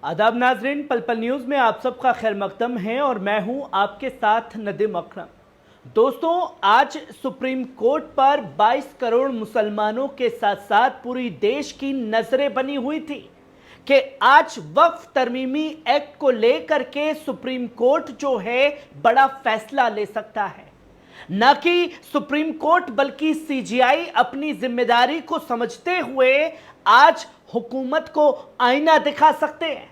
आदाब नाजरीन, पल पल न्यूज़ में आप सबका खैर मकदम है और मैं हूं आपके साथ नदीम अकरम। दोस्तों, आज सुप्रीम कोर्ट पर 22 करोड़ मुसलमानों के साथ साथ पूरी देश की नजरें बनी हुई थी कि आज वक्फ तरमीमी एक्ट को लेकर के सुप्रीम कोर्ट जो है बड़ा फैसला ले सकता है। न कि सुप्रीम कोर्ट बल्कि सीजीआई अपनी जिम्मेदारी को समझते हुए आज हुकूमत को आईना दिखा सकते हैं,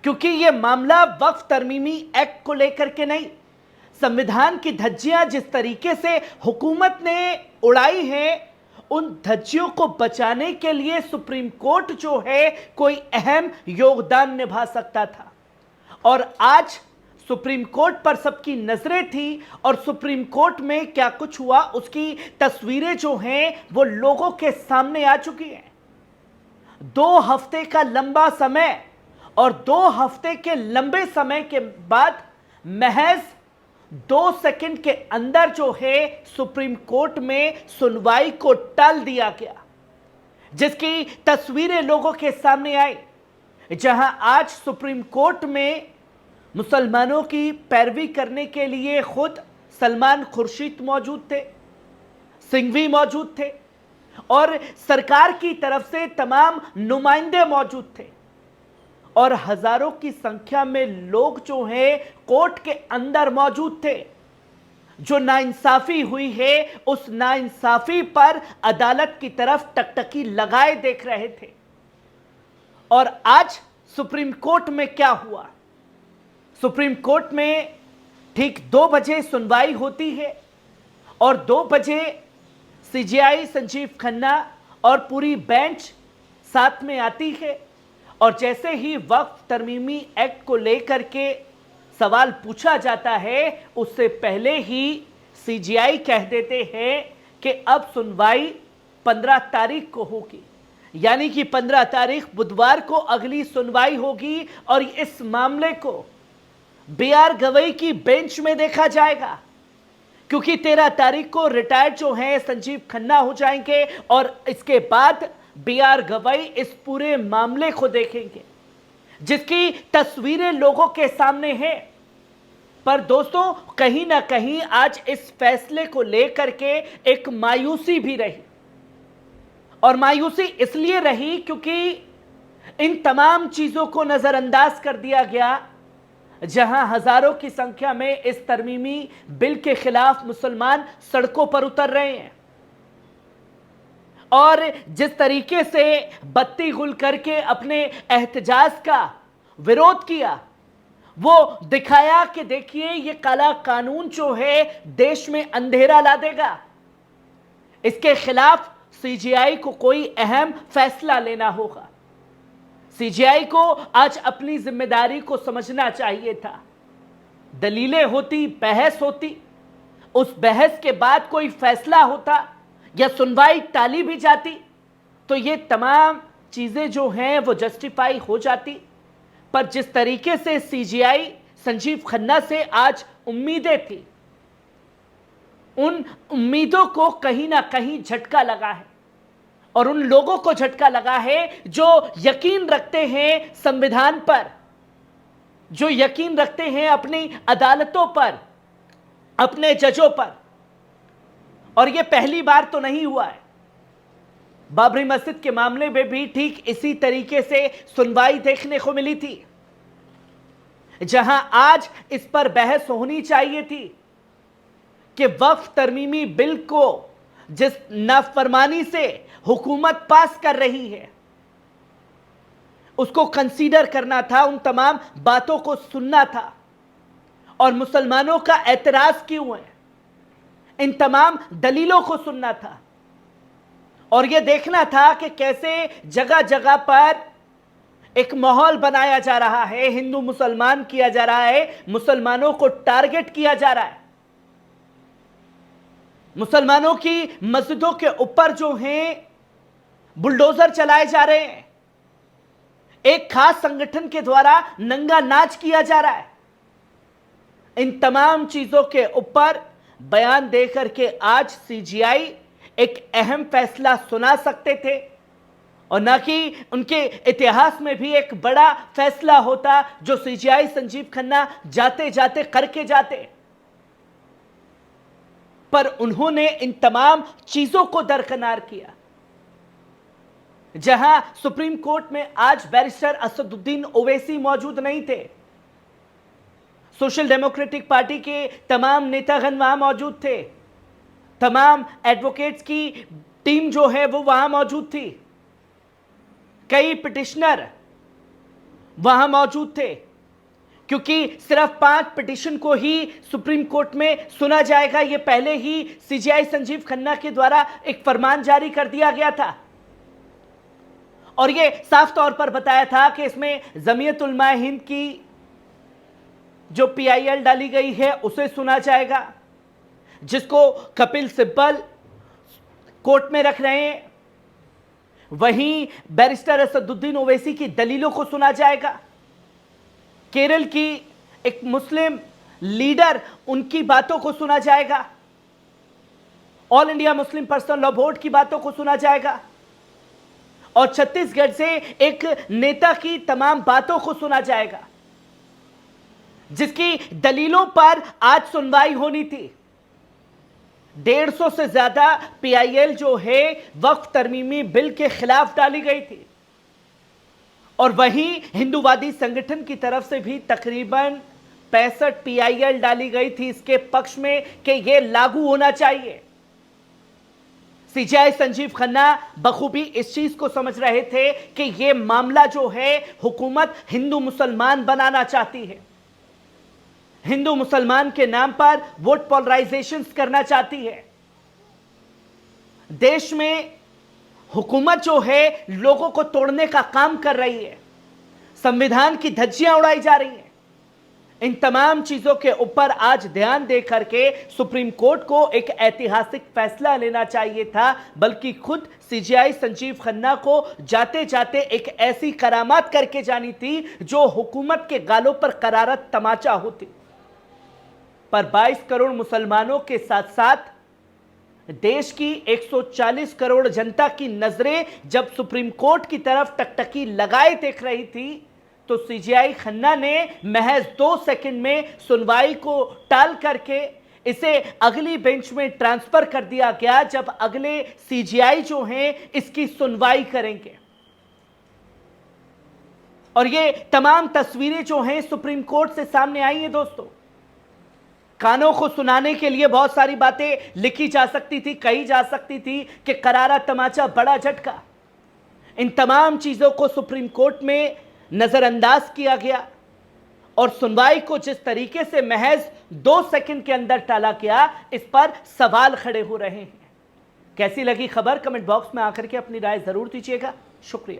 क्योंकि यह मामला वक्फ तरमीमी एक्ट को लेकर के नहीं, संविधान की धज्जियां जिस तरीके से हुकूमत ने उड़ाई हैं, उन धज्जियों को बचाने के लिए सुप्रीम कोर्ट जो है कोई अहम योगदान निभा सकता था। और आज सुप्रीम कोर्ट पर सबकी नजरें थी और सुप्रीम कोर्ट में क्या कुछ हुआ उसकी तस्वीरें जो हैं वो लोगों के सामने आ चुकी हैं। 2 हफ्ते का लंबा समय और 2 हफ्ते के लंबे समय के बाद महज 2 सेकंड के अंदर जो है सुप्रीम कोर्ट में सुनवाई को टाल दिया गया, जिसकी तस्वीरें लोगों के सामने आई। जहां आज सुप्रीम कोर्ट में मुसलमानों की पैरवी करने के लिए खुद सलमान खुर्शीद मौजूद थे, सिंघवी मौजूद थे और सरकार की तरफ से तमाम नुमाइंदे मौजूद थे और हजारों की संख्या में लोग जो हैं कोर्ट के अंदर मौजूद थे। जो नाइंसाफी हुई है उस नाइंसाफी पर अदालत की तरफ टकटकी लगाए देख रहे थे। और आज सुप्रीम कोर्ट में क्या हुआ? सुप्रीम कोर्ट में ठीक 2 बजे सुनवाई होती है और 2 बजे सीजीआई संजीव खन्ना और पूरी बेंच साथ में आती है और जैसे ही वक्फ तरमीमी एक्ट को लेकर के सवाल पूछा जाता है, उससे पहले ही सीजीआई कह देते हैं कि अब सुनवाई 15 तारीख को होगी, यानी कि 15 तारीख बुधवार को अगली सुनवाई होगी और इस मामले को बीआर गवई की बेंच में देखा जाएगा, क्योंकि 13 तारीख को रिटायर्ड जो हैं संजीव खन्ना हो जाएंगे और इसके बाद बीआर गवई इस पूरे मामले को देखेंगे, जिसकी तस्वीरें लोगों के सामने हैं। पर दोस्तों, कहीं ना कहीं आज इस फैसले को लेकर के एक मायूसी भी रही और मायूसी इसलिए रही क्योंकि इन तमाम चीजों को नजरअंदाज कर दिया गया, जहां हजारों की संख्या में इस तरमीमी बिल के खिलाफ मुसलमान सड़कों पर उतर रहे हैं और जिस तरीके से बत्ती गुल करके अपने एहतजाज का विरोध किया, वो दिखाया कि देखिए ये काला कानून जो है देश में अंधेरा ला देगा। इसके खिलाफ सीजीआई को कोई अहम फैसला लेना होगा। सीजीआई को आज अपनी जिम्मेदारी को समझना चाहिए था। दलीलें होती, बहस होती, उस बहस के बाद कोई फैसला होता या सुनवाई टाली भी जाती तो ये तमाम चीजें जो हैं वो जस्टिफाई हो जाती। पर जिस तरीके से सीजीआई संजीव खन्ना से आज उम्मीदें थी, उन उम्मीदों को कहीं ना कहीं झटका लगा है और उन लोगों को झटका लगा है जो यकीन रखते हैं संविधान पर, जो यकीन रखते हैं अपनी अदालतों पर, अपने जजों पर। और यह पहली बार तो नहीं हुआ है। बाबरी मस्जिद के मामले में भी ठीक इसी तरीके से सुनवाई देखने को मिली थी, जहां आज इस पर बहस होनी चाहिए थी कि वक्फ तरमीमी बिल को जिस नाफरमानी से हुकूमत पास कर रही है उसको कंसीडर करना था, उन तमाम बातों को सुनना था और मुसलमानों का एतराज क्यों है इन तमाम दलीलों को सुनना था और यह देखना था कि कैसे जगह जगह पर एक माहौल बनाया जा रहा है, हिंदू मुसलमान किया जा रहा है, मुसलमानों को टारगेट किया जा रहा है, मुसलमानों की मस्जिदों के ऊपर जो हैं बुलडोजर चलाए जा रहे हैं, एक खास संगठन के द्वारा नंगा नाच किया जा रहा है। इन तमाम चीजों के ऊपर बयान देकर के आज सीजीआई एक अहम फैसला सुना सकते थे और ना कि उनके इतिहास में भी एक बड़ा फैसला होता जो सीजीआई संजीव खन्ना जाते जाते करके जाते। पर उन्होंने इन तमाम चीजों को दरकिनार किया। जहां सुप्रीम कोर्ट में आज बैरिस्टर असदुद्दीन ओवैसी मौजूद नहीं थे, सोशल डेमोक्रेटिक पार्टी के तमाम नेतागण वहां मौजूद थे, तमाम एडवोकेट्स की टीम जो है वो वहां मौजूद थी, कई पिटिशनर वहां मौजूद थे, क्योंकि सिर्फ 5 पिटिशन को ही सुप्रीम कोर्ट में सुना जाएगा, यह पहले ही सीजीआई संजीव खन्ना के द्वारा एक फरमान जारी कर दिया गया था। और यह साफ तौर पर बताया था कि इसमें जमीयत उलमा हिंद की जो पीआईएल डाली गई है उसे सुना जाएगा, जिसको कपिल सिब्बल कोर्ट में रख रहे हैं। वहीं बैरिस्टर असदुद्दीन ओवैसी की दलीलों को सुना जाएगा। केरल की एक मुस्लिम लीडर, उनकी बातों को सुना जाएगा। All India Muslim personal law board की बातों को सुना जाएगा। और छत्तीसगढ़ से एक नेता की तमाम बातों को सुना जाएगा, जिसकी दलीलों पर आज सुनवाई होनी थी। 150 से ज्यादा पीआईएल जो है वक्फ तरमीमी बिल के खिलाफ डाली गई थी। और वहीं हिंदूवादी संगठन की तरफ से भी तकरीबन 65 पीआईएल डाली गई थी इसके पक्ष में कि यह लागू होना चाहिए। सीजीआई संजीव खन्ना बखूबी इस चीज को समझ रहे थे कि यह मामला जो है हुकूमत हिंदू मुसलमान बनाना चाहती है, हिंदू मुसलमान के नाम पर वोट पोलराइजेशन करना चाहती है। देश में हुकूमत जो है लोगों को तोड़ने का काम कर रही है, संविधान की धज्जियां उड़ाई जा रही हैं। इन तमाम चीजों के ऊपर आज ध्यान दे करके सुप्रीम कोर्ट को एक ऐतिहासिक फैसला लेना चाहिए था, बल्कि खुद सीजीआई संजीव खन्ना को जाते जाते एक ऐसी करामात करके जानी थी जो हुकूमत के गालों पर करारत तमाचा होती। पर 22 करोड़ मुसलमानों के साथ साथ देश की 140 करोड़ जनता की नजरें जब सुप्रीम कोर्ट की तरफ टकटकी लगाए देख रही थी, तो सीजीआई खन्ना ने महज 2 सेकंड में सुनवाई को टाल करके इसे अगली बेंच में ट्रांसफर कर दिया गया, जब अगले सीजीआई जो हैं इसकी सुनवाई करेंगे। और ये तमाम तस्वीरें जो हैं सुप्रीम कोर्ट से सामने आई हैं दोस्तों। कानों को सुनाने के लिए बहुत सारी बातें लिखी जा सकती थी, कही जा सकती थी कि करारा तमाचा बड़ा झटका। इन तमाम चीजों को सुप्रीम कोर्ट में नजरअंदाज किया गया और सुनवाई को जिस तरीके से महज 2 सेकंड के अंदर टाला गया, इस पर सवाल खड़े हो रहे हैं। कैसी लगी खबर? कमेंट बॉक्स में आकर के अपनी राय जरूर दीजिएगा। शुक्रिया।